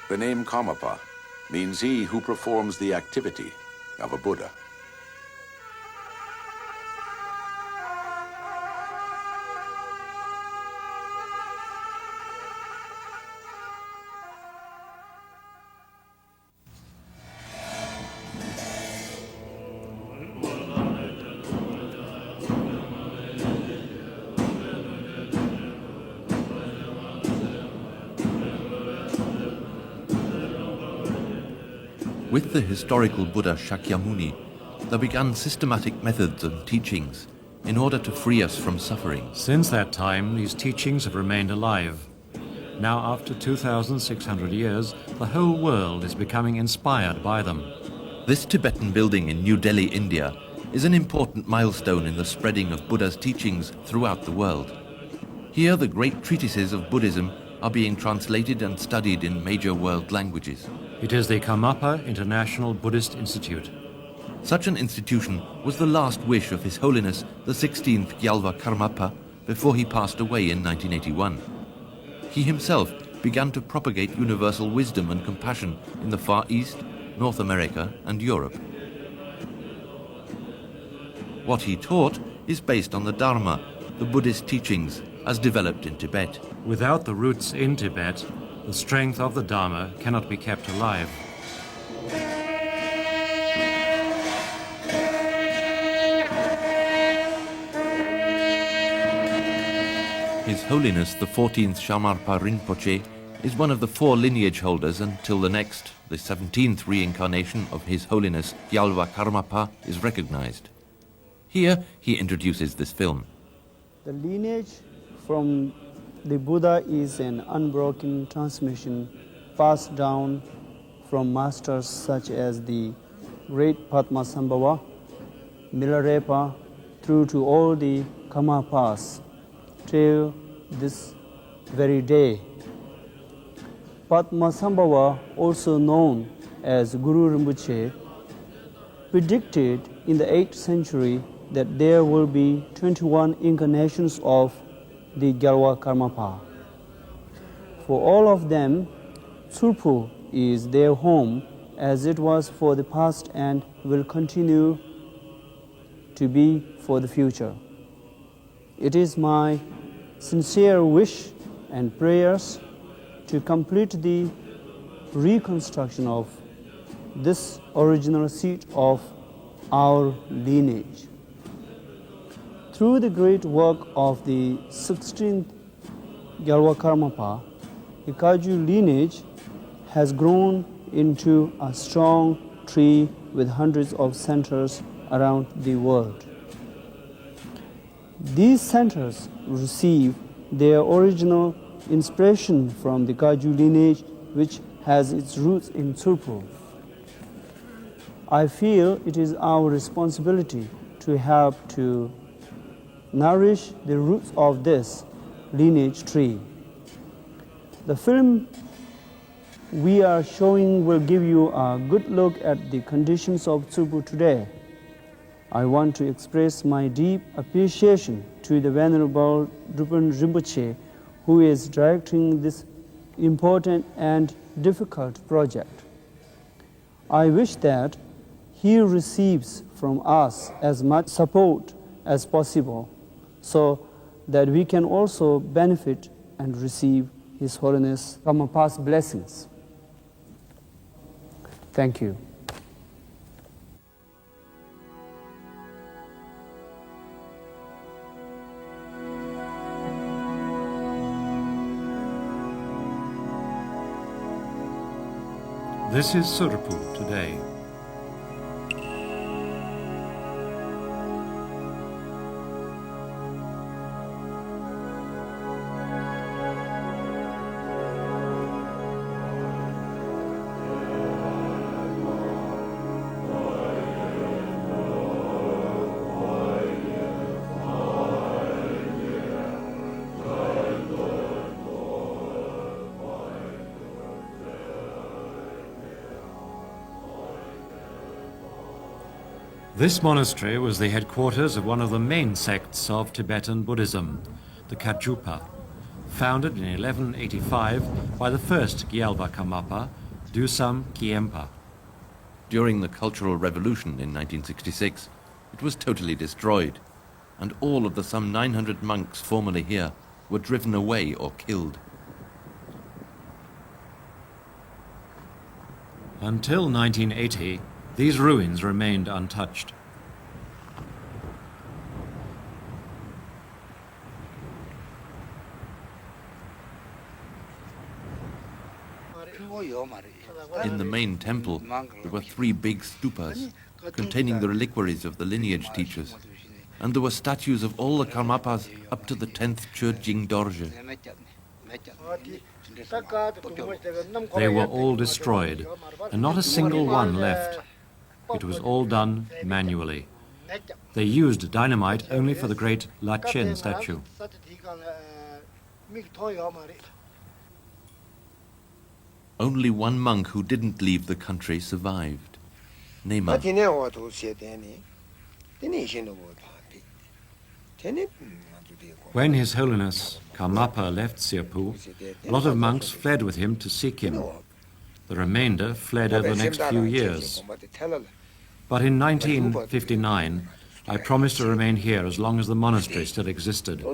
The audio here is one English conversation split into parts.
The name Karmapa means he who performs the activity of a Buddha. With the historical Buddha Shakyamuni, there began systematic methods and teachings in order to free us from suffering. Since that time, these teachings have remained alive. Now, after 2,600 years, the whole world is becoming inspired by them. This Tibetan building in New Delhi, India, is an important milestone in the spreading of Buddha's teachings throughout the world. Here, the great treatises of Buddhism are being translated and studied in major world languages. It is the Karmapa International Buddhist Institute. Such an institution was the last wish of His Holiness the 16th Gyalva Karmapa before he passed away in 1981. He himself began to propagate universal wisdom and compassion in the Far East, North America and Europe. What he taught is based on the Dharma, the Buddhist teachings as developed in Tibet. Without the roots in Tibet, the strength of the Dharma cannot be kept alive. His Holiness the 14th Shamarpa Rinpoche is one of the 4 lineage holders until the next, the 17th reincarnation of His Holiness Gyalva Karmapa is recognized. Here he introduces this film. The lineage from the Buddha is an unbroken transmission passed down from masters such as the great Padmasambhava, Milarepa, through to all the Karmapas till this very day. Padmasambhava, also known as Guru Rinpoche, predicted in the 8th century that there will be 21 incarnations of the Gyalva Karmapa. For all of them, Tsurphu is their home, as it was for the past and will continue to be for the future. It is my sincere wish and prayers to complete the reconstruction of this original seat of our lineage. Through the great work of the 16th Gyalva Karmapa, the Kagyu lineage has grown into a strong tree with hundreds of centers around the world. These centers receive their original inspiration from the Kagyu lineage, which has its roots in Tsurphu. I feel it is our responsibility to help to nourish the roots of this lineage tree. The film we are showing will give you a good look at the conditions of Tsurphu today. I want to express my deep appreciation to the Venerable Drupal Rinpoche, who is directing this important and difficult project. I wish that he receives from us as much support as possible, so that we can also benefit and receive His Holiness Karmapas' blessings. Thank you. This is Tsurphu today. This monastery was the headquarters of one of the main sects of Tibetan Buddhism, the Kagyupa, founded in 1185 by the first Gyalva Karmapa, Dusam Kyempa. During the Cultural Revolution in 1966, it was totally destroyed, and all of the some 900 monks formerly here were driven away or killed. Until 1980, these ruins remained untouched. In the main temple, there were 3 big stupas containing the reliquaries of the lineage teachers, and there were statues of all the Karmapas up to the 10th Churjing Dorje. They were all destroyed, and not a single one left. It was all done manually. They used dynamite only for the great Lachen statue. Only one monk who didn't leave the country survived. Nema. When His Holiness Karmapa left Tsurphu, a lot of monks fled with him to seek him. The remainder fled over the next few years. But in 1959, I promised to remain here as long as the monastery still existed.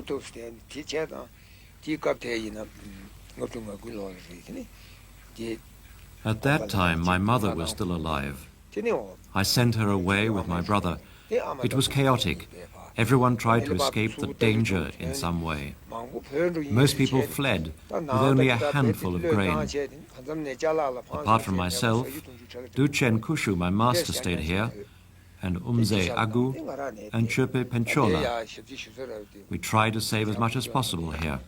At that time, my mother was still alive. I sent her away with my brother. It was chaotic. Everyone tried to escape the danger in some way. Most people fled with only a handful of grain. Apart from myself, Duchen Kushu, my master, stayed here, and Umze Agu and Chöpe Penchola. We tried to save as much as possible here.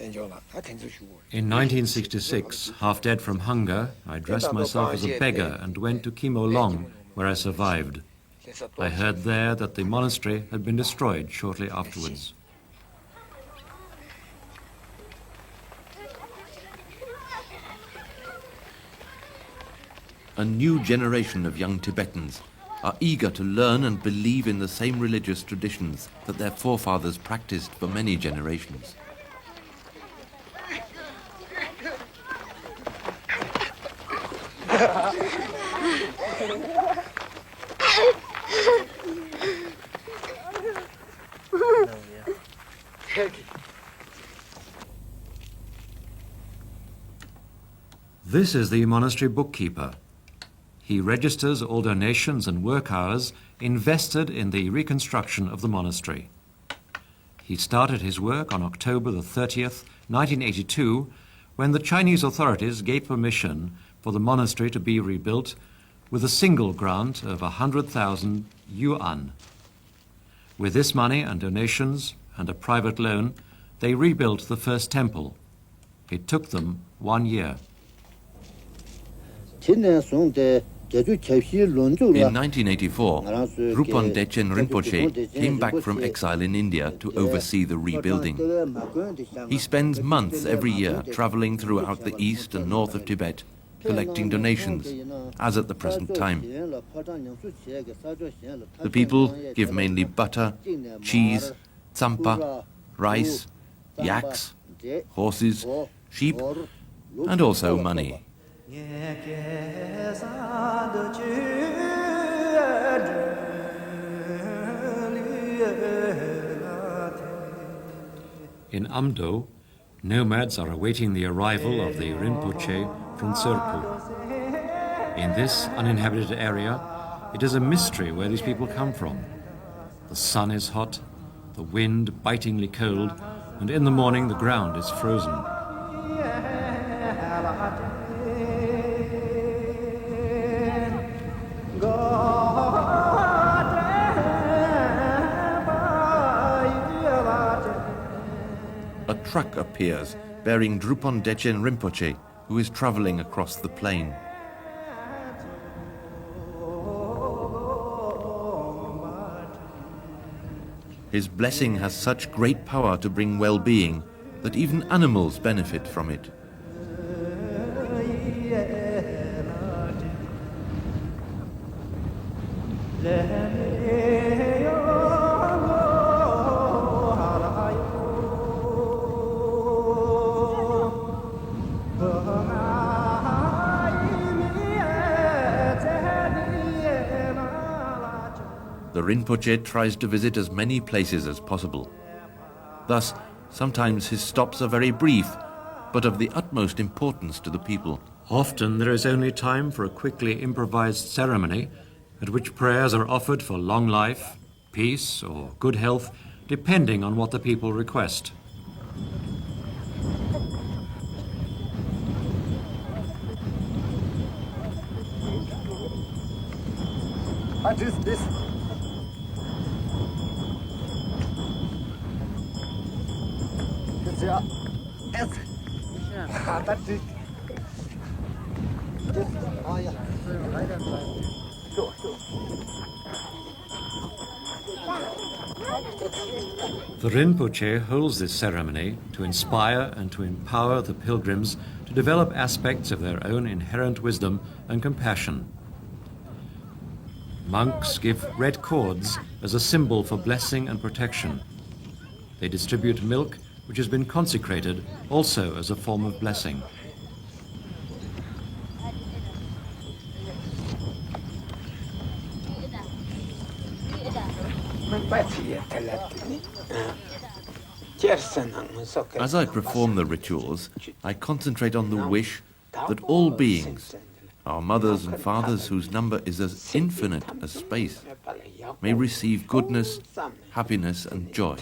In 1966, half dead from hunger, I dressed myself as a beggar and went to Kimolong, where I survived. I heard there that the monastery had been destroyed shortly afterwards. A new generation of young Tibetans are eager to learn and believe in the same religious traditions that their forefathers practiced for many generations. This is the monastery bookkeeper. He registers all donations and work hours invested in the reconstruction of the monastery. He started his work on October the 30th, 1982, when the Chinese authorities gave permission for the monastery to be rebuilt with a single grant of 100,000 yuan. With this money and donations and a private loan, they rebuilt the first temple. It took them 1 year. In 1984, Drupon Dechen Rinpoche came back from exile in India to oversee the rebuilding. He spends months every year traveling throughout the east and north of Tibet, collecting donations, as at the present time. The people give mainly butter, cheese, tsampa, rice, yaks, horses, sheep, and also money. In Amdo, nomads are awaiting the arrival of the Rinpoche from Tsurphu. In this uninhabited area, it is a mystery where these people come from. The sun is hot, the wind bitingly cold, and in the morning the ground is frozen. A truck appears bearing Drupon Dechen Rinpoche, who is traveling across the plain. His blessing has such great power to bring well-being that even animals benefit from it. the Rinpoche tries to visit as many places as possible. Thus, sometimes his stops are very brief, but of the utmost importance to the people. Often there is only time for a quickly improvised ceremony at which prayers are offered for long life, peace, or good health, depending on what the people request. What is this? The Rinpoche holds this ceremony to inspire and to empower the pilgrims to develop aspects of their own inherent wisdom and compassion. Monks give red cords as a symbol for blessing and protection. They distribute milk which has been consecrated also as a form of blessing. As I perform the rituals, I concentrate on the wish that all beings, our mothers and fathers whose number is as infinite as space, may receive goodness, happiness and joy.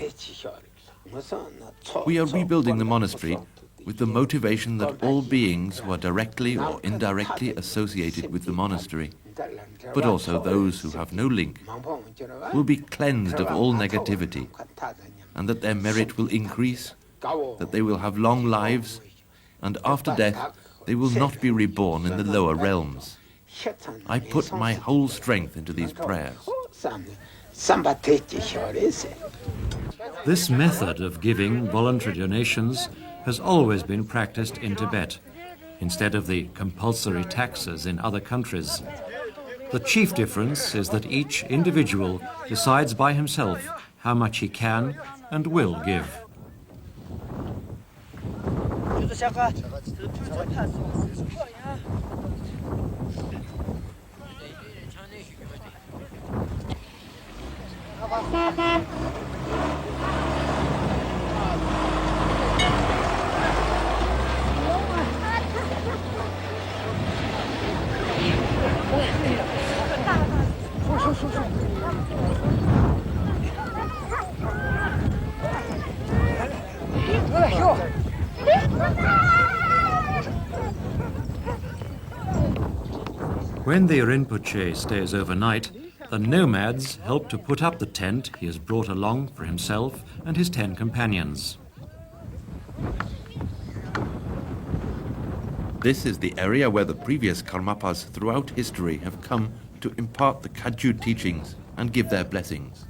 We are rebuilding the monastery with the motivation that all beings who are directly or indirectly associated with the monastery, but also those who have no link, will be cleansed of all negativity, and that their merit will increase, that they will have long lives, and after death they will not be reborn in the lower realms. I put my whole strength into these prayers. This method of giving voluntary donations has always been practiced in Tibet, instead of the compulsory taxes in other countries. The chief difference is that each individual decides by himself how much he can and will give. When the Rinpoche stays overnight, the nomads help to put up the tent he has brought along for himself and his 10 companions. This is the area where the previous Karmapas throughout history have come to impart the Kagyu teachings and give their blessings.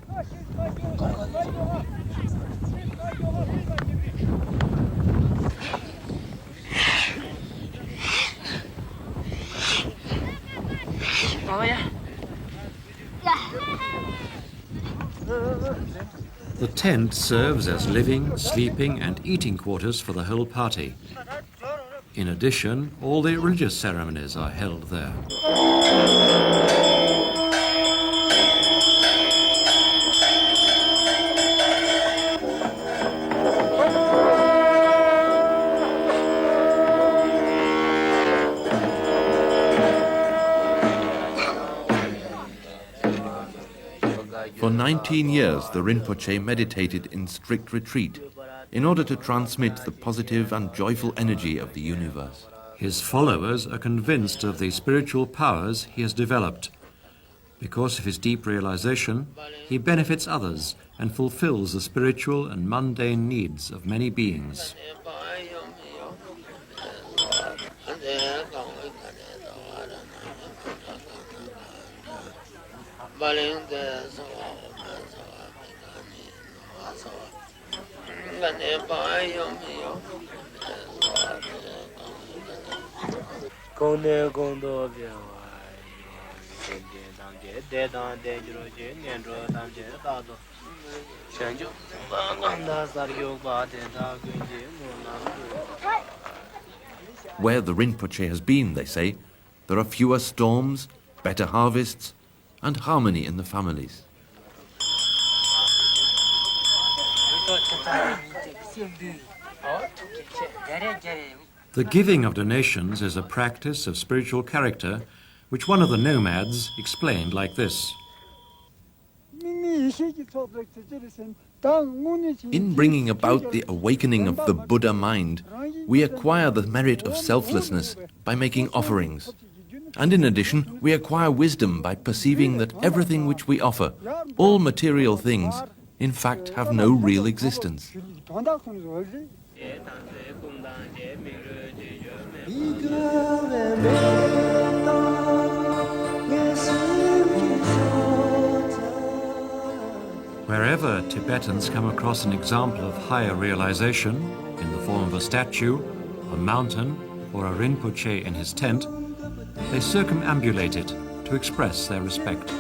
The tent serves as living, sleeping and eating quarters for the whole party. In addition, all the religious ceremonies are held there. For 19 years, the Rinpoche meditated in strict retreat in order to transmit the positive and joyful energy of the universe. His followers are convinced of the spiritual powers he has developed. Because of his deep realization, he benefits others and fulfills the spiritual and mundane needs of many beings. Where the Rinpoche has been, they say, there are fewer storms, better harvests, and harmony in the families. The giving of donations is a practice of spiritual character which one of the nomads explained like this. In bringing about the awakening of the Buddha mind, we acquire the merit of selflessness by making offerings. And in addition, we acquire wisdom by perceiving that everything which we offer, all material things, in fact have no real existence. Wherever Tibetans come across an example of higher realization, in the form of a statue, a mountain, or a Rinpoche in his tent, they circumambulate it to express their respect.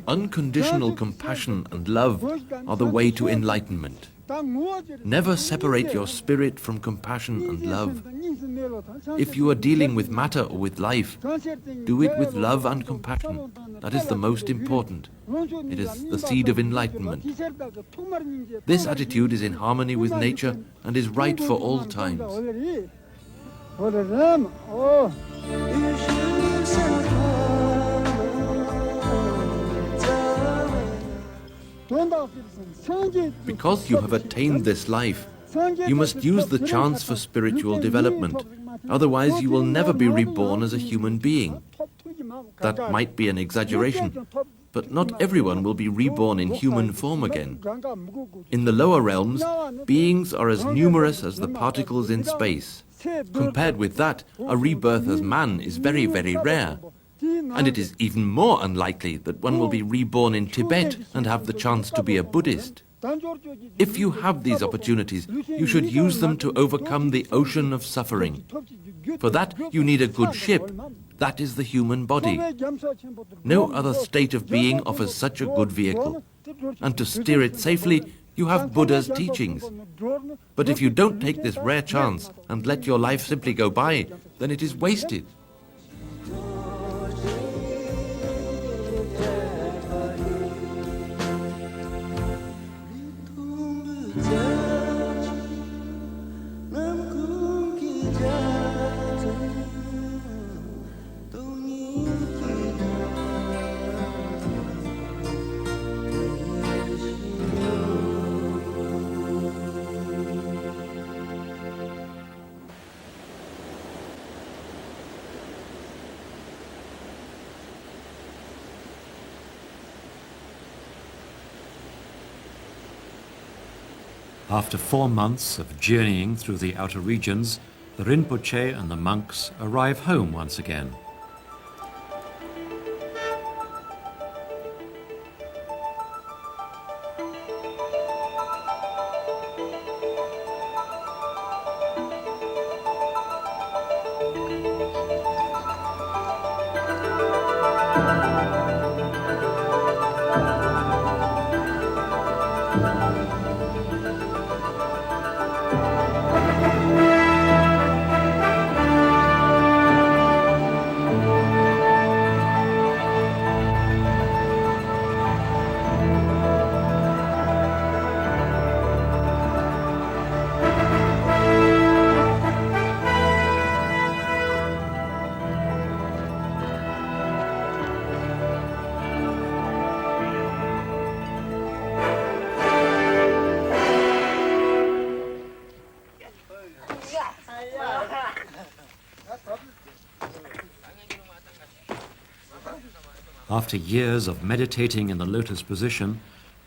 Unconditional compassion and love are the way to enlightenment. Never separate your spirit from compassion and love. If you are dealing with matter or with life, do it with love and compassion. That is the most important. It is the seed of enlightenment. This attitude is in harmony with nature and is right for all times. Because you have attained this life, you must use the chance for spiritual development. Otherwise, you will never be reborn as a human being. That might be an exaggeration, but not everyone will be reborn in human form again. In the lower realms, beings are as numerous as the particles in space. Compared with that, a rebirth as man is very, very rare. And it is even more unlikely that one will be reborn in Tibet and have the chance to be a Buddhist. If you have these opportunities, you should use them to overcome the ocean of suffering. For that, you need a good ship. That is the human body. No other state of being offers such a good vehicle. And to steer it safely, you have Buddha's teachings. But if you don't take this rare chance and let your life simply go by, then it is wasted. After 4 months of journeying through the outer regions, the Rinpoche and the monks arrive home once again. After years of meditating in the lotus position,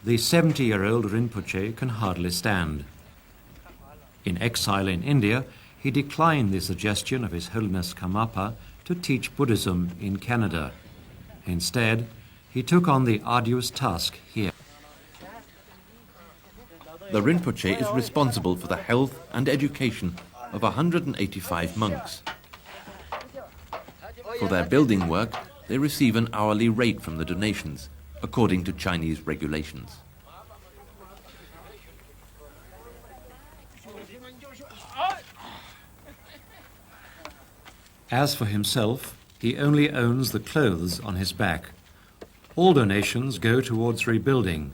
the 70-year-old Rinpoche can hardly stand. In exile in India, he declined the suggestion of His Holiness Karmapa to teach Buddhism in Canada. Instead, he took on the arduous task here. The Rinpoche is responsible for the health and education of 185 monks. For their building work, they receive an hourly rate from the donations, according to Chinese regulations. As for himself, he only owns the clothes on his back. All donations go towards rebuilding.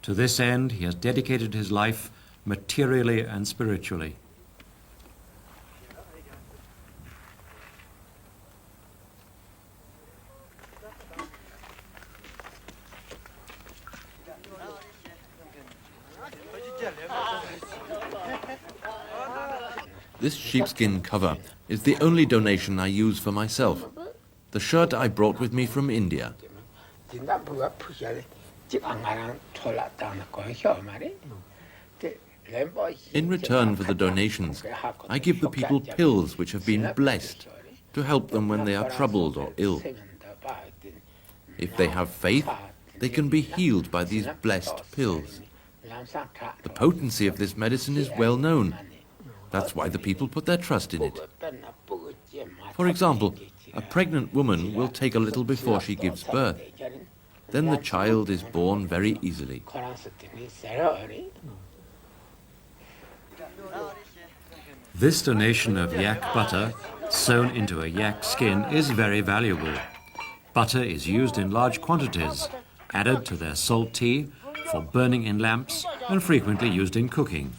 To this end, he has dedicated his life materially and spiritually. This sheepskin cover is the only donation I use for myself. The shirt I brought with me from India. In return for the donations, I give the people pills which have been blessed to help them when they are troubled or ill. If they have faith, they can be healed by these blessed pills. The potency of this medicine is well known. That's why the people put their trust in it. For example, a pregnant woman will take a little before she gives birth. Then the child is born very easily. This donation of yak butter, sewn into a yak skin, is very valuable. Butter is used in large quantities, added to their salt tea, for burning in lamps, and frequently used in cooking.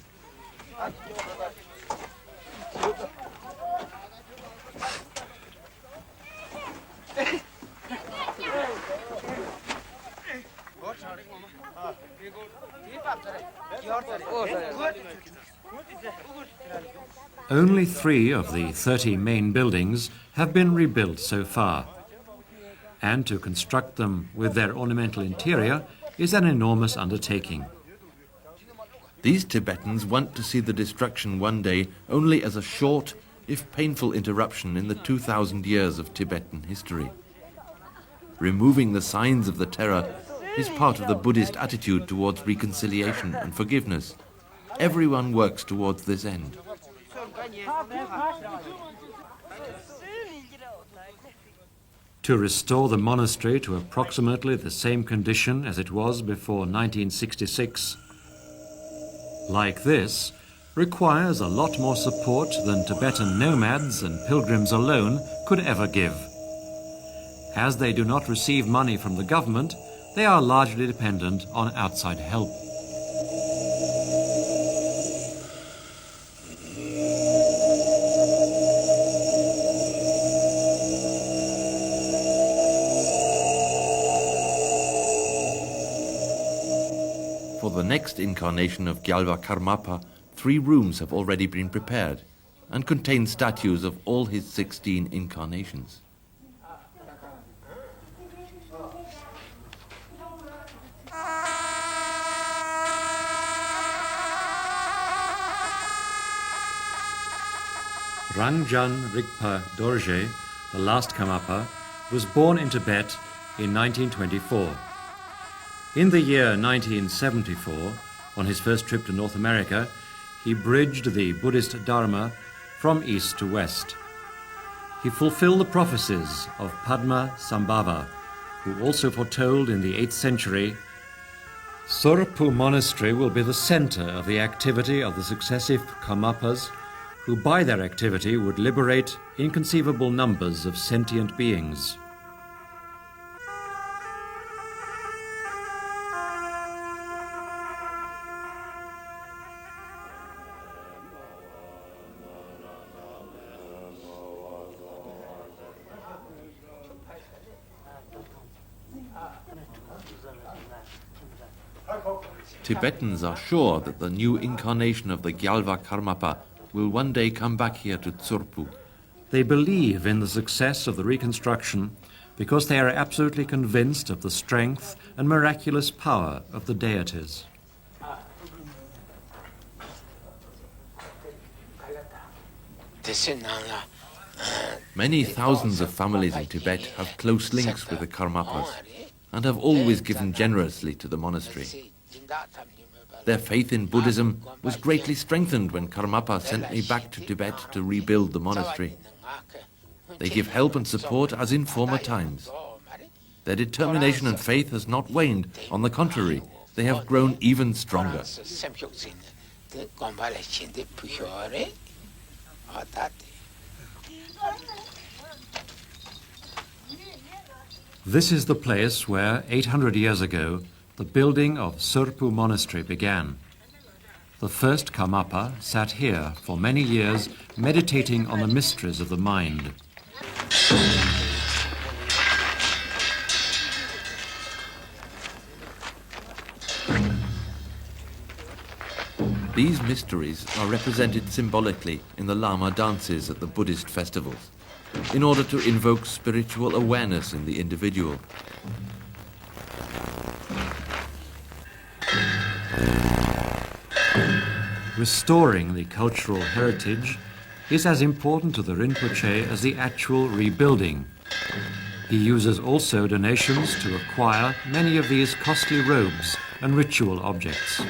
Only 3 of the 30 main buildings have been rebuilt so far, and to construct them with their ornamental interior is an enormous undertaking. These Tibetans want to see the destruction one day only as a short, if painful, interruption in the 2,000 years of Tibetan history. Removing the signs of the terror is part of the Buddhist attitude towards reconciliation and forgiveness. Everyone works towards this end. To restore the monastery to approximately the same condition as it was before 1966, like this, requires a lot more support than Tibetan nomads and pilgrims alone could ever give. As they do not receive money from the government, they are largely dependent on outside help. For the next incarnation of Gyalva Karmapa, 3 rooms have already been prepared and contain statues of all his 16 incarnations. Rangjan Rigpa Dorje, the last Karmapa, was born in Tibet in 1924. In the year 1974, on his first trip to North America, he bridged the Buddhist Dharma from east to west. He fulfilled the prophecies of Padma Sambhava, who also foretold in the 8th century, Tsurphu monastery will be the center of the activity of the successive Karmapas, who by their activity would liberate inconceivable numbers of sentient beings. Tibetans are sure that the new incarnation of the Gyalva Karmapa will one day come back here to Tsurphu. They believe in the success of the reconstruction because they are absolutely convinced of the strength and miraculous power of the deities. Many thousands of families in Tibet have close links with the Karmapas and have always given generously to the monastery. Their faith in Buddhism was greatly strengthened when Karmapa sent me back to Tibet to rebuild the monastery. They give help and support as in former times. Their determination and faith has not waned. On the contrary, they have grown even stronger. This is the place where, 800 years ago, the building of Tsurphu monastery began. The first Karmapa sat here for many years, meditating on the mysteries of the mind. These mysteries are represented symbolically in the Lama dances at the Buddhist festivals, in order to invoke spiritual awareness in the individual. Restoring the cultural heritage is as important to the Rinpoche as the actual rebuilding. He uses also donations to acquire many of these costly robes and ritual objects.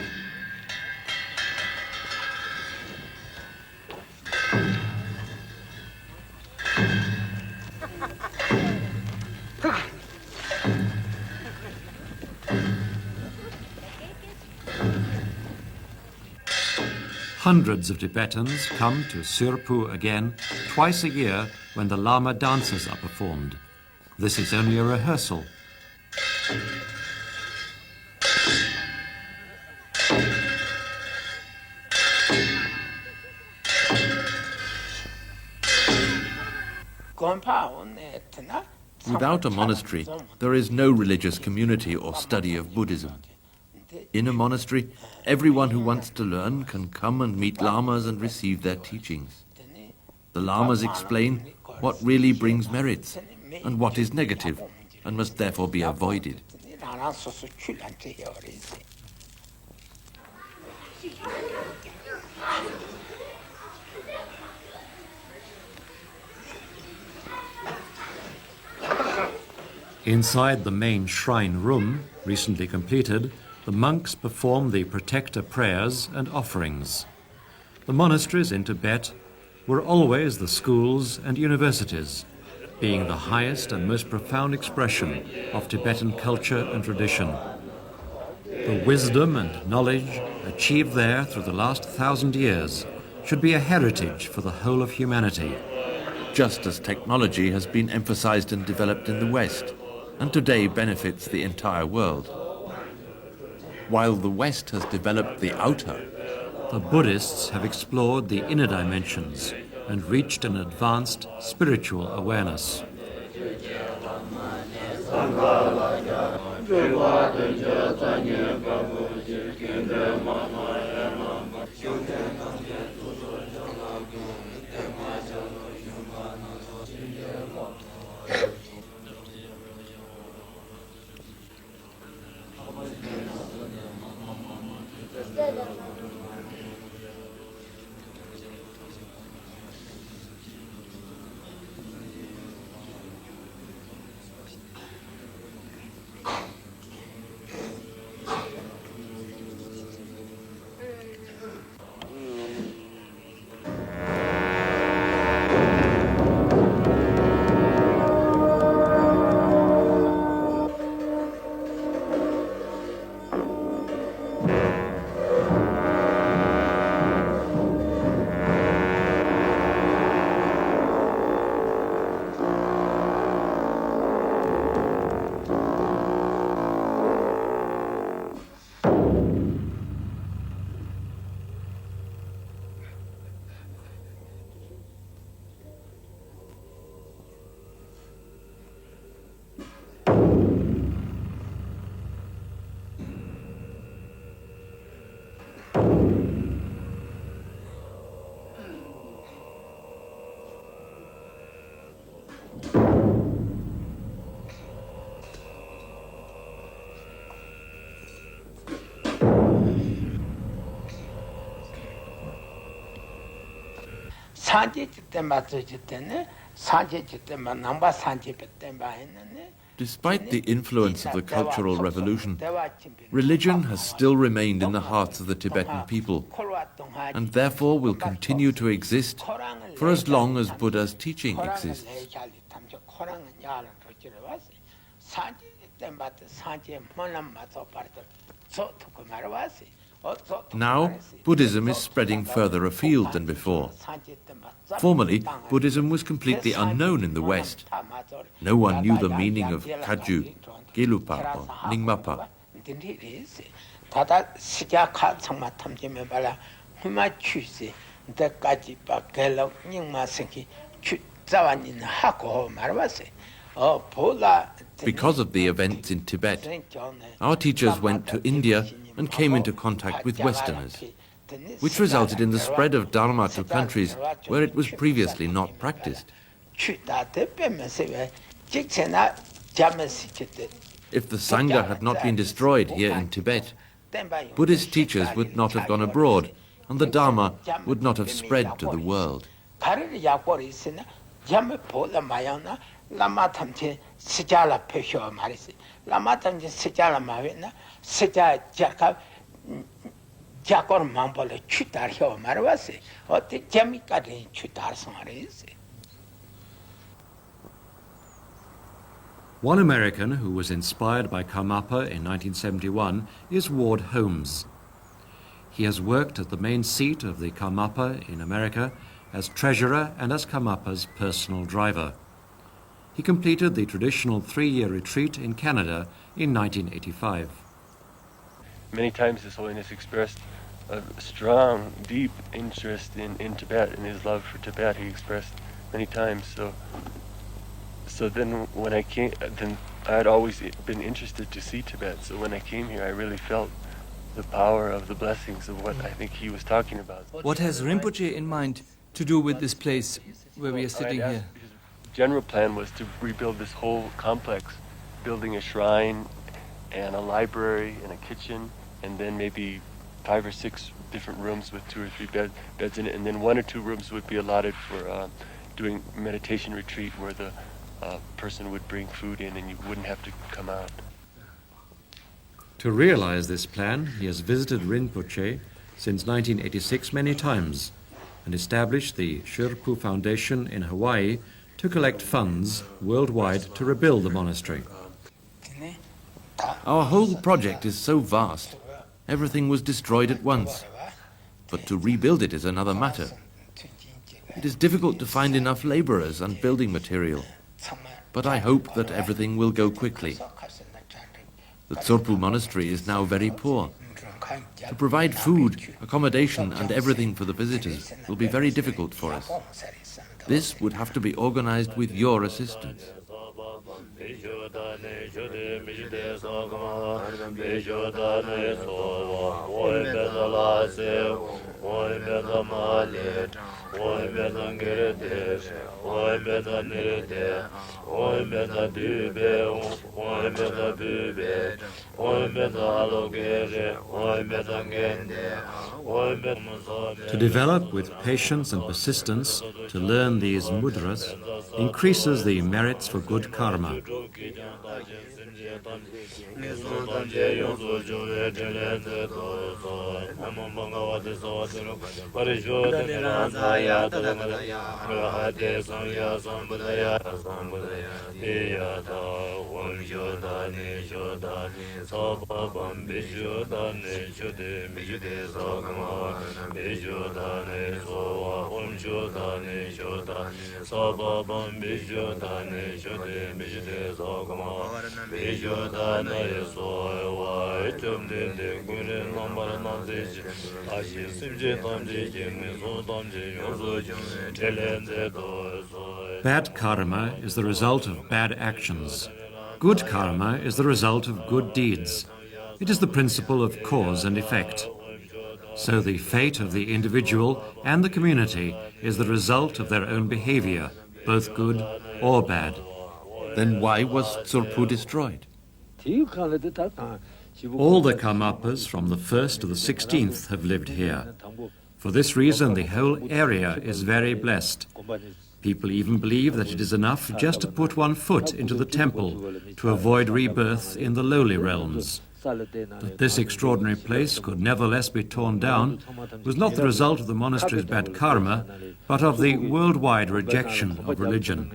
Hundreds of Tibetans come to Tsurphu again twice a year when the Lama dances are performed. This is only a rehearsal. Without a monastery, there is no religious community or study of Buddhism. In a monastery, everyone who wants to learn can come and meet lamas and receive their teachings. The lamas explain what really brings merits and what is negative and must therefore be avoided. Inside the main shrine room, recently completed, the monks perform the protector prayers and offerings. The monasteries in Tibet were always the schools and universities, being the highest and most profound expression of Tibetan culture and tradition. The wisdom and knowledge achieved there through the last 1,000 years should be a heritage for the whole of humanity. Just as technology has been emphasized and developed in the West, and today benefits the entire world. While the West has developed the outer, the Buddhists have explored the inner dimensions and reached an advanced spiritual awareness. despite the influence of the Cultural Revolution, religion has still remained in the hearts of the Tibetan people, and therefore will continue to exist for as long as Buddha's teaching exists. Now, Buddhism is spreading further afield than before. Formerly, Buddhism was completely unknown in the West. No one knew the meaning of Kaju, Gelupa, or Ningmapa. Because of the events in Tibet, our teachers went to India and came into contact with Westerners, which resulted in the spread of Dharma to countries where it was previously not practiced. If the Sangha had not been destroyed here in Tibet, Buddhist teachers would not have gone abroad, and the Dharma would not have spread to the world. One American who was inspired by Karmapa in 1971 is Ward Holmes. He has worked at the main seat of the Karmapa in America as treasurer and as Karmapa's personal driver. He completed the traditional 3-year retreat in Canada in 1985. Many times His Holiness expressed a strong, deep interest in Tibet, and his love for Tibet he expressed many times. So then when I came, then I had always been interested to see Tibet. So when I came here, I really felt the power of the blessings of what I think he was talking about. What has Rinpoche in mind to do with this place where we are sitting here? His general plan was to rebuild this whole complex, building a shrine and a library and a kitchen, and then maybe 5 or 6 different rooms with 2 or 3 beds in it, and then 1 or 2 rooms would be allotted for doing meditation retreat, where the person would bring food in and you wouldn't have to come out. To realize this plan, he has visited Rinpoche since 1986 many times and established the Tsurphu Foundation in Hawaii to collect funds worldwide to rebuild the monastery. Our whole project is so vast. Everything was destroyed at once. But to rebuild it is another matter. It is difficult to find enough laborers and building material. But I hope that everything will go quickly. The Tsurphu monastery is now very poor. To provide food, accommodation and everything for the visitors will be very difficult for us. This would have to be organized with your assistance. To develop with patience and persistence to learn these mudras increases the merits for good karma. Bad karma is the result of bad actions. Good karma is the result of good deeds. It is the principle of cause and effect. So the fate of the individual and the community is the result of their own behavior, both good or bad. Then why was Tsurphu destroyed? All the Karmapas from the 1st to the 16th have lived here. For this reason, the whole area is very blessed. People even believe that it is enough just to put one foot into the temple to avoid rebirth in the lowly realms. That this extraordinary place could nevertheless be torn down was not the result of the monastery's bad karma, but of the worldwide rejection of religion.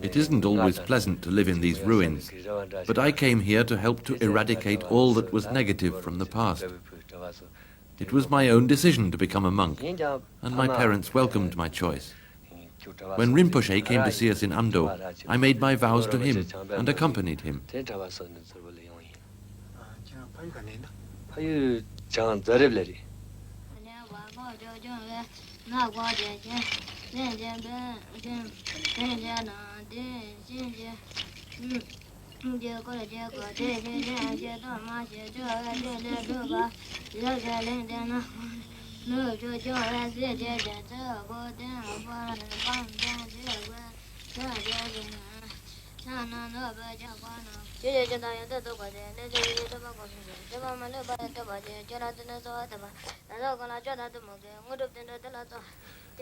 It isn't always pleasant to live in these ruins, but I came here to help to eradicate all that was negative from the past. It was my own decision to become a monk, and my parents welcomed my choice. When Rinpoche came to see us in Amdo, I made my vows to him and accompanied him.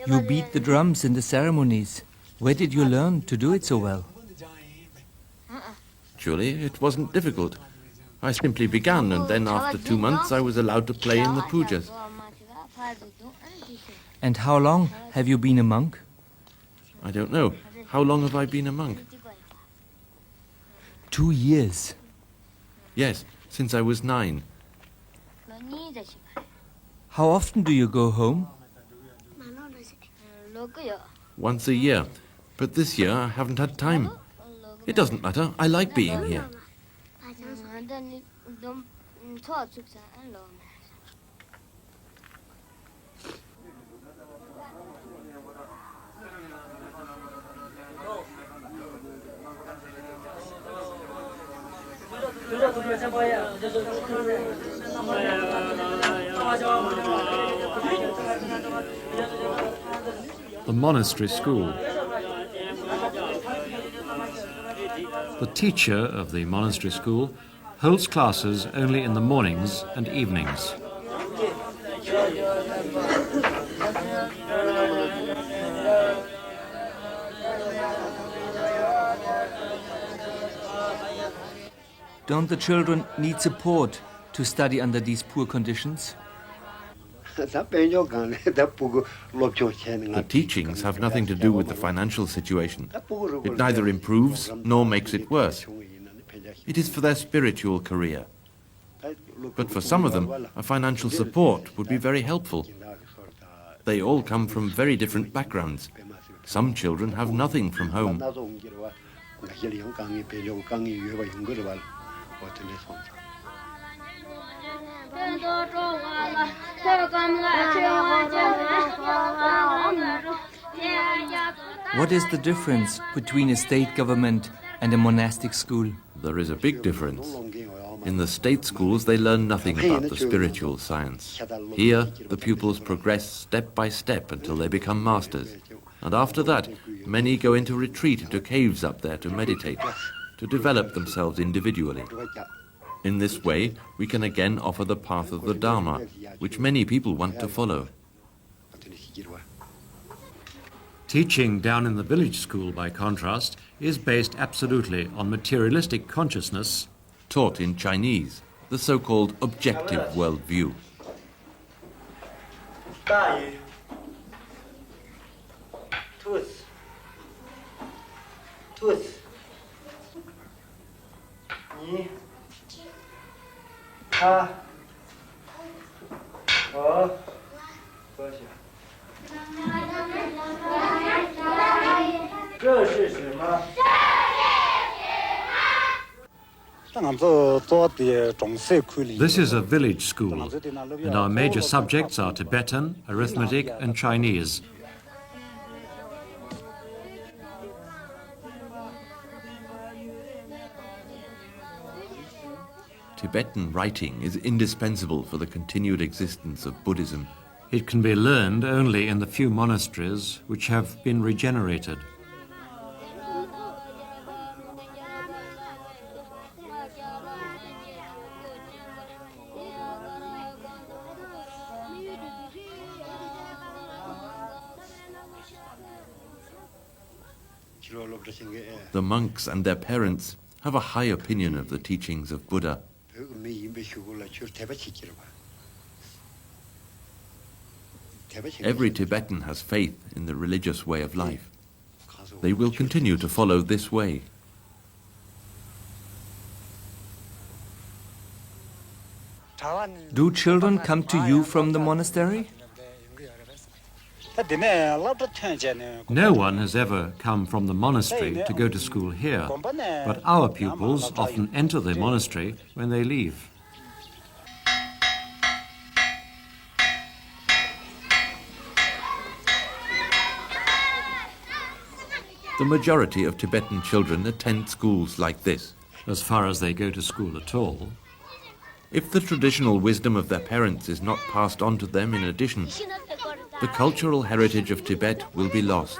You beat the drums in the ceremonies. Where did you learn to do it so well? Actually, it wasn't difficult. I simply began, and then after 2 months I was allowed to play in the pujas. And how long have you been a monk? I don't know. How long have I been a monk? 2 years. Yes, since I was 9. How often do you go home? Once a year. But this year I haven't had time. It doesn't matter. I like being here. The monastery school. The teacher of the monastery school holds classes only in the mornings and evenings. Don't the children need support to study under these poor conditions? The teachings have nothing to do with the financial situation. It neither improves nor makes it worse. It is for their spiritual career. But for some of them, a financial support would be very helpful. They all come from very different backgrounds. Some children have nothing from home. What is the difference between a state government and a monastic school? There is a big difference. In the state schools, they learn nothing about the spiritual science. Here, the pupils progress step by step until they become masters. And after that, many go into retreat into caves up there to meditate, to develop themselves individually. In this way, we can again offer the path of the Dharma, which many people want to follow. Teaching down in the village school, by contrast, is based absolutely on materialistic consciousness, Taught in Chinese, the so-called objective worldview. This is a village school, and our major subjects are Tibetan, arithmetic, and Chinese. Tibetan writing is indispensable for the continued existence of Buddhism. It can be learned only in the few monasteries which have been regenerated. The monks and their parents have a high opinion of the teachings of Buddha. Every Tibetan has faith in the religious way of life. they will continue to follow this way. Do children come to you from the monastery? No one has ever come from the monastery to go to school here, but our pupils often enter the monastery when they leave. The majority of Tibetan children attend schools like this. As far as they go to school at all. If the traditional wisdom of their parents is not passed on to them in addition, the cultural heritage of Tibet will be lost.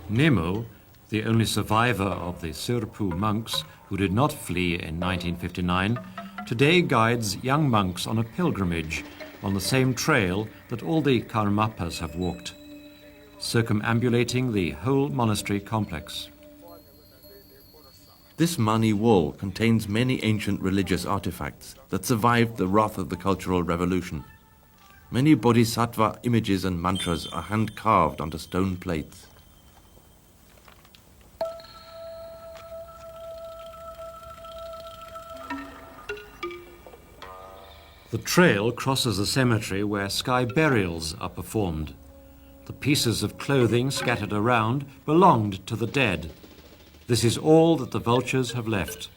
Nemo, the only survivor of the Tsurphu monks who did not flee in 1959, today guides young monks on a pilgrimage on the same trail that all the Karmapas have walked, circumambulating the whole monastery complex. This Mani wall contains many ancient religious artifacts that survived the wrath of the Cultural Revolution. Many bodhisattva images and mantras are hand-carved onto stone plates. The trail crosses a cemetery where sky burials are performed. The pieces of clothing scattered around belonged to the dead. This is all that the vultures have left.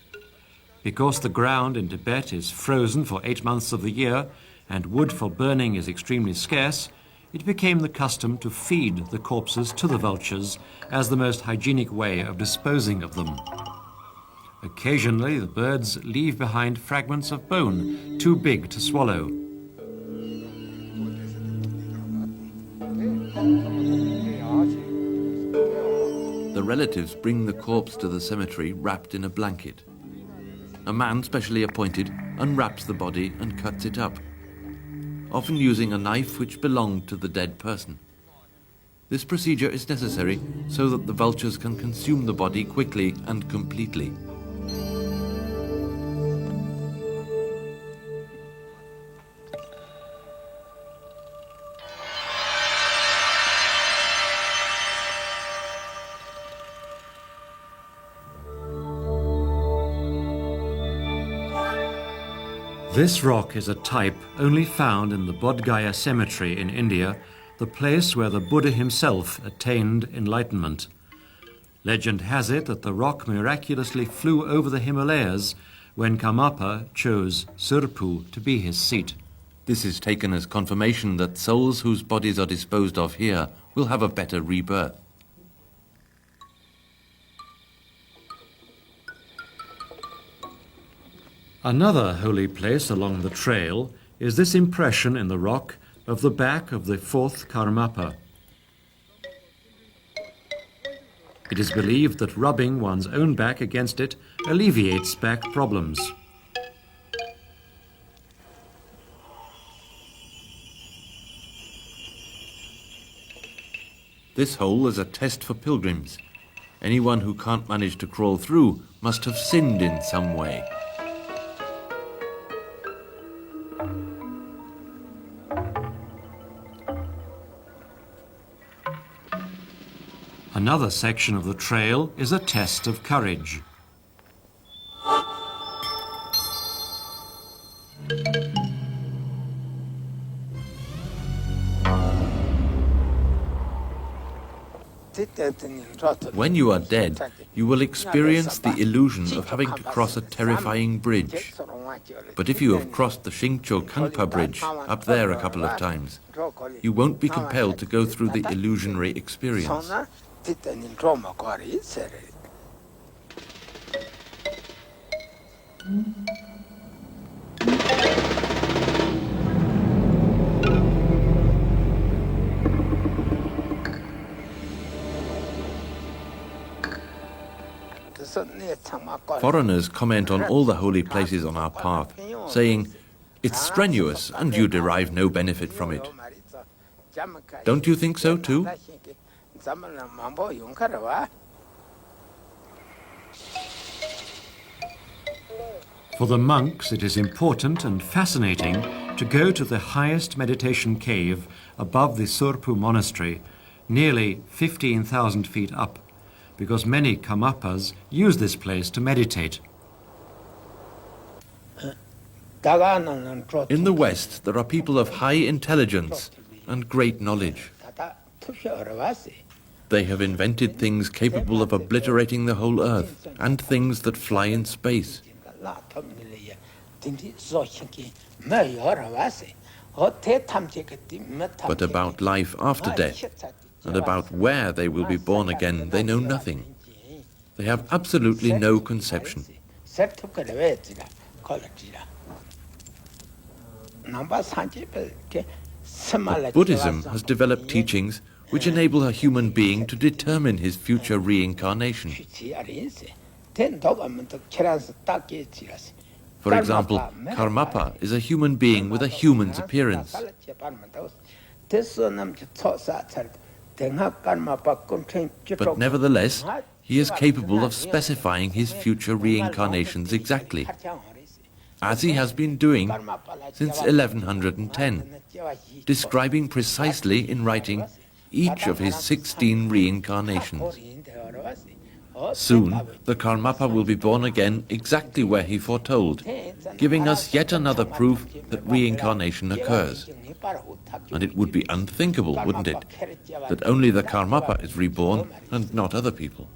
Because the ground in Tibet is frozen for 8 months of the year and wood for burning is extremely scarce, it became the custom to feed the corpses to the vultures as the most hygienic way of disposing of them. Occasionally, the birds leave behind fragments of bone too big to swallow. The relatives bring the corpse to the cemetery wrapped in a blanket. A man specially appointed unwraps the body and cuts it up, often using a knife which belonged to the dead person. This procedure is necessary so that the vultures can consume the body quickly and completely. This rock is a type only found in the Bodh Gaya cemetery in India, the place where the Buddha himself attained enlightenment. Legend has it that the rock miraculously flew over the Himalayas when Karmapa chose Tsurphu to be his seat. This is taken as confirmation that souls whose bodies are disposed of here will have a better rebirth. Another holy place along the trail is this impression in the rock of the back of the fourth Karmapa. It is believed that rubbing one's own back against it alleviates back problems. This hole is a test for pilgrims. Anyone who can't manage to crawl through must have sinned in some way. Another section of the trail is a test of courage. When you are dead, you will experience the illusion of having to cross a terrifying bridge. But if you have crossed the Shingcho Kangpa bridge up there a couple of times, you won't be compelled to go through the illusionary experience. Foreigners comment on all the holy places on our path, saying, "It's strenuous and you derive no benefit from it." Don't you think so too? For the monks, it is important and fascinating to go to the highest meditation cave above the Tsurphu monastery, nearly 15,000 feet up, because many Karmapas use this place to meditate. In the West, there are people of high intelligence and great knowledge. They have invented things capable of obliterating the whole earth and things that fly in space. But about life after death and about where they will be born again, they know nothing. They have absolutely no conception. But Buddhism has developed teachings which enable a human being to determine his future reincarnation. For example, Karmapa is a human being with a human's appearance. But nevertheless, he is capable of specifying his future reincarnations exactly, as he has been doing since 1110, describing precisely in writing each of his 16 reincarnations. Soon, the Karmapa will be born again exactly where he foretold, giving us yet another proof that reincarnation occurs. And it would be unthinkable, wouldn't it, that only the Karmapa is reborn and not other people.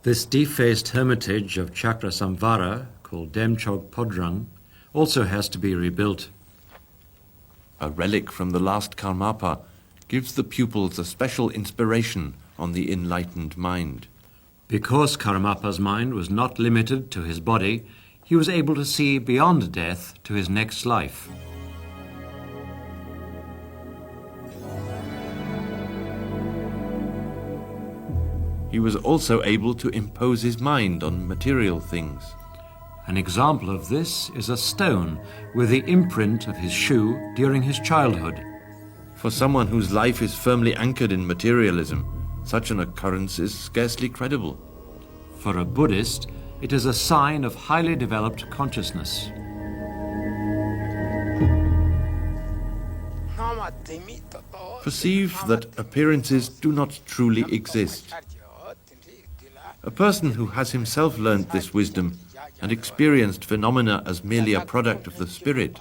This defaced hermitage of Chakrasamvara, called Demchog Podrang, also has to be rebuilt. A relic from the last Karmapa gives the pupils a special inspiration on the enlightened mind. Because Karmapa's mind was not limited to his body, he was able to see beyond death to his next life. He was also able to impose his mind on material things. An example of this is a stone with the imprint of his shoe during his childhood. For someone whose life is firmly anchored in materialism, such an occurrence is scarcely credible. For a Buddhist, it is a sign of highly developed consciousness. Perceive that appearances do not truly exist. A person who has himself learnt this wisdom and experienced phenomena as merely a product of the spirit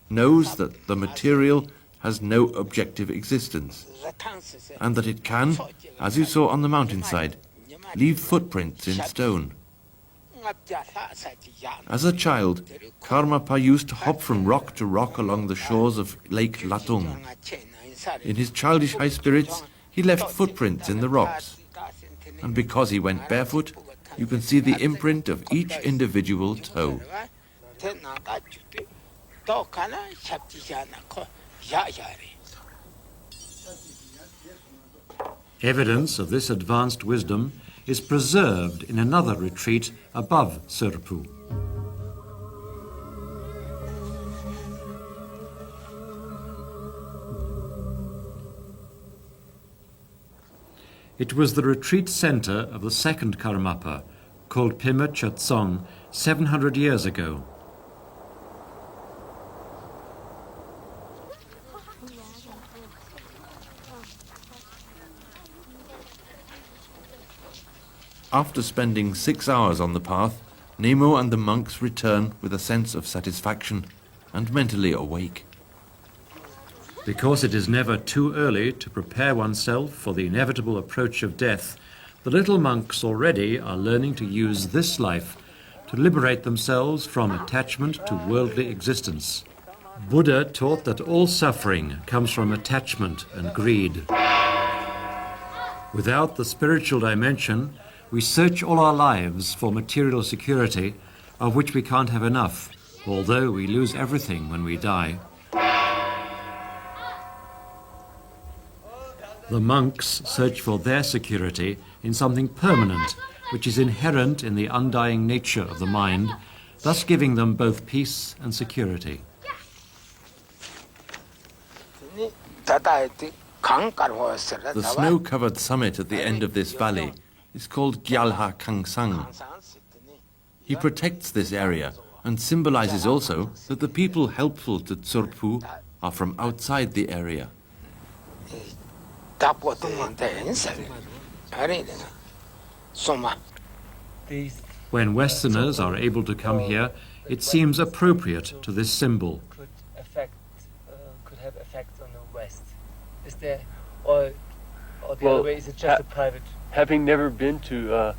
knows that the material has no objective existence, and that it can, as you saw on the mountainside, leave footprints in stone. As a child, Karmapa used to hop from rock to rock along the shores of Lake Latung. In his childish high spirits, he left footprints in the rocks. And because he went barefoot, you can see the imprint of each individual toe. Evidence of this advanced wisdom is preserved in another retreat above Tsurphu. It was the retreat center of the second Karmapa, called Pima Chatsong, 700 years ago. After spending 6 hours on the path, Nemo and the monks return with a sense of satisfaction and mentally awake. Because it is never too early to prepare oneself for the inevitable approach of death, the little monks already are learning to use this life to liberate themselves from attachment to worldly existence. Buddha taught that all suffering comes from attachment and greed. Without the spiritual dimension, we search all our lives for material security of which we can't have enough, although we lose everything when we die. The monks search for their security in something permanent, which is inherent in the undying nature of the mind, thus giving them both peace and security. The snow-covered summit at the end of this valley is called Gyalha Kangsang. He protects this area and symbolizes also that the people helpful to Tsurphu are from outside the area. When Westerners are able to come here, it seems appropriate to this symbol. Could have effects on the West. Is there, or the Well, other way, is it just a private? Having never been to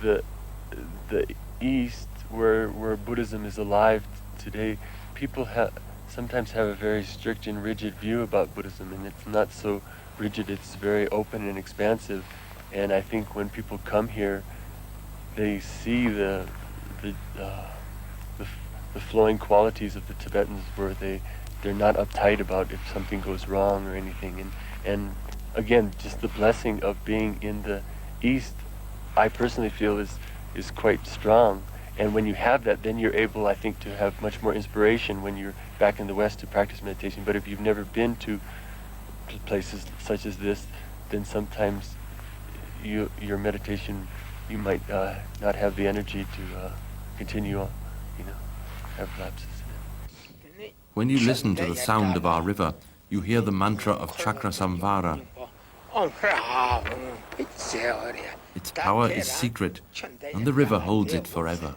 the East, where Buddhism is alive today, people sometimes have a very strict and rigid view about Buddhism, and it's not so rigid. It's very open and expansive. And I think when people come here, they see the flowing qualities of the Tibetans, where they're not uptight about if something goes wrong or anything. And again, just the blessing of being in the East, I personally feel is quite strong. And when you have that, then you're able, I think, to have much more inspiration when you're back in the West to practice meditation. But if you've never been to places such as this, then sometimes your meditation, you might not have the energy to continue on, have lapses in it. When you listen to the sound of our river, you hear the mantra of Chakra Samvara. Its power is secret, and the river holds it forever.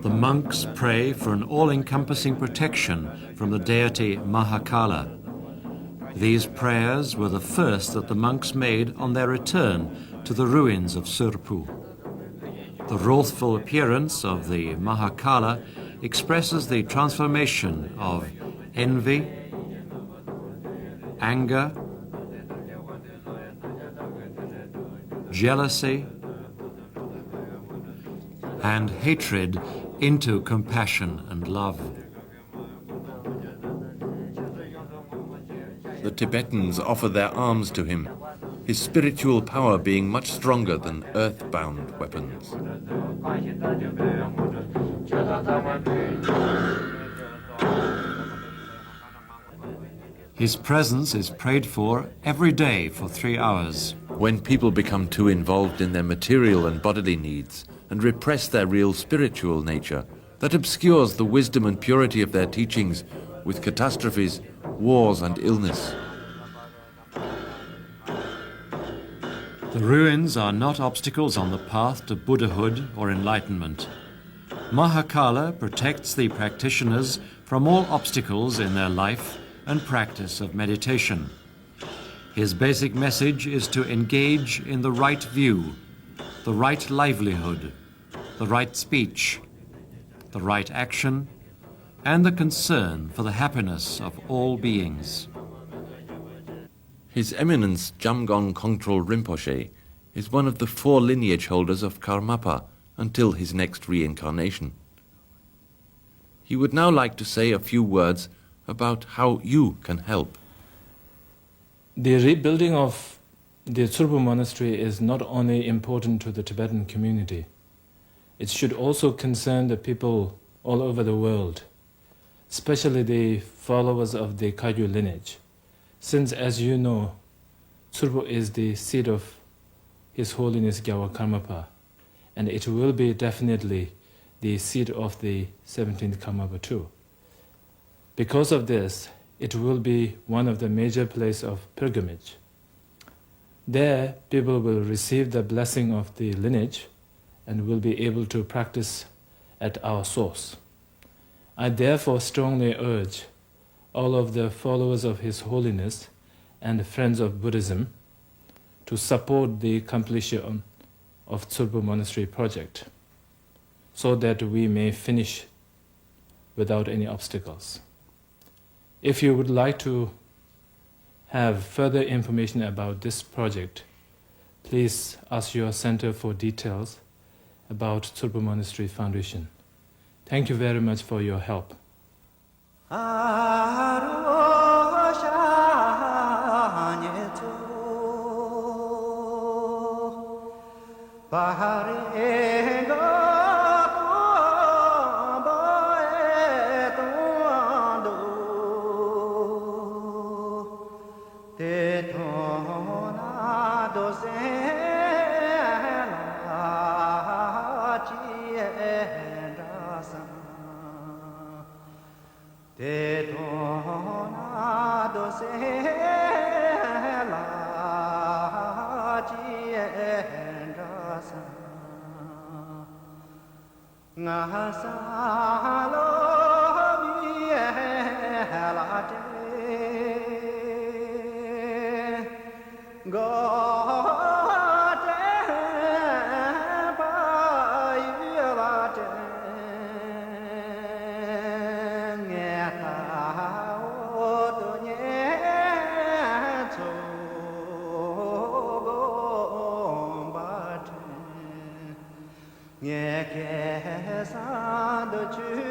The monks pray for an all-encompassing protection from the deity Mahakala. These prayers were the first that the monks made on their return to the ruins of Tsurphu. The wrathful appearance of the Mahakala expresses the transformation of envy, anger, jealousy, and hatred into compassion and love. The Tibetans offer their arms to him, his spiritual power being much stronger than earth-bound weapons. His presence is prayed for every day for 3 hours. When people become too involved in their material and bodily needs and repress their real spiritual nature, that obscures the wisdom and purity of their teachings with catastrophes, wars and illness. The ruins are not obstacles on the path to Buddhahood or enlightenment. Mahakala protects the practitioners from all obstacles in their life and practice of meditation. His basic message is to engage in the right view, the right livelihood, the right speech, the right action, and the concern for the happiness of all beings. His Eminence Jamgon Kongtrul Rinpoche is one of the 4 lineage holders of Karmapa until his next reincarnation. He would now like to say a few words about how you can help. The rebuilding of the Tsurphu monastery is not only important to the Tibetan community, it should also concern the people all over the world, especially the followers of the Kagyu lineage, since, as you know, Tsurphu is the seat of His Holiness Gyalwa Karmapa, and it will be definitely the seat of the 17th Karmapa too. Because of this, it will be one of the major places of pilgrimage. There, people will receive the blessing of the lineage and will be able to practice at our source. I therefore strongly urge all of the followers of His Holiness and friends of Buddhism to support the completion of Tsurphu Monastery project so that we may finish without any obstacles. If you would like to have further information about this project, please ask your center for details about Tsurphu Monastery Foundation. Thank you very much for your help. Nye ke sa do chu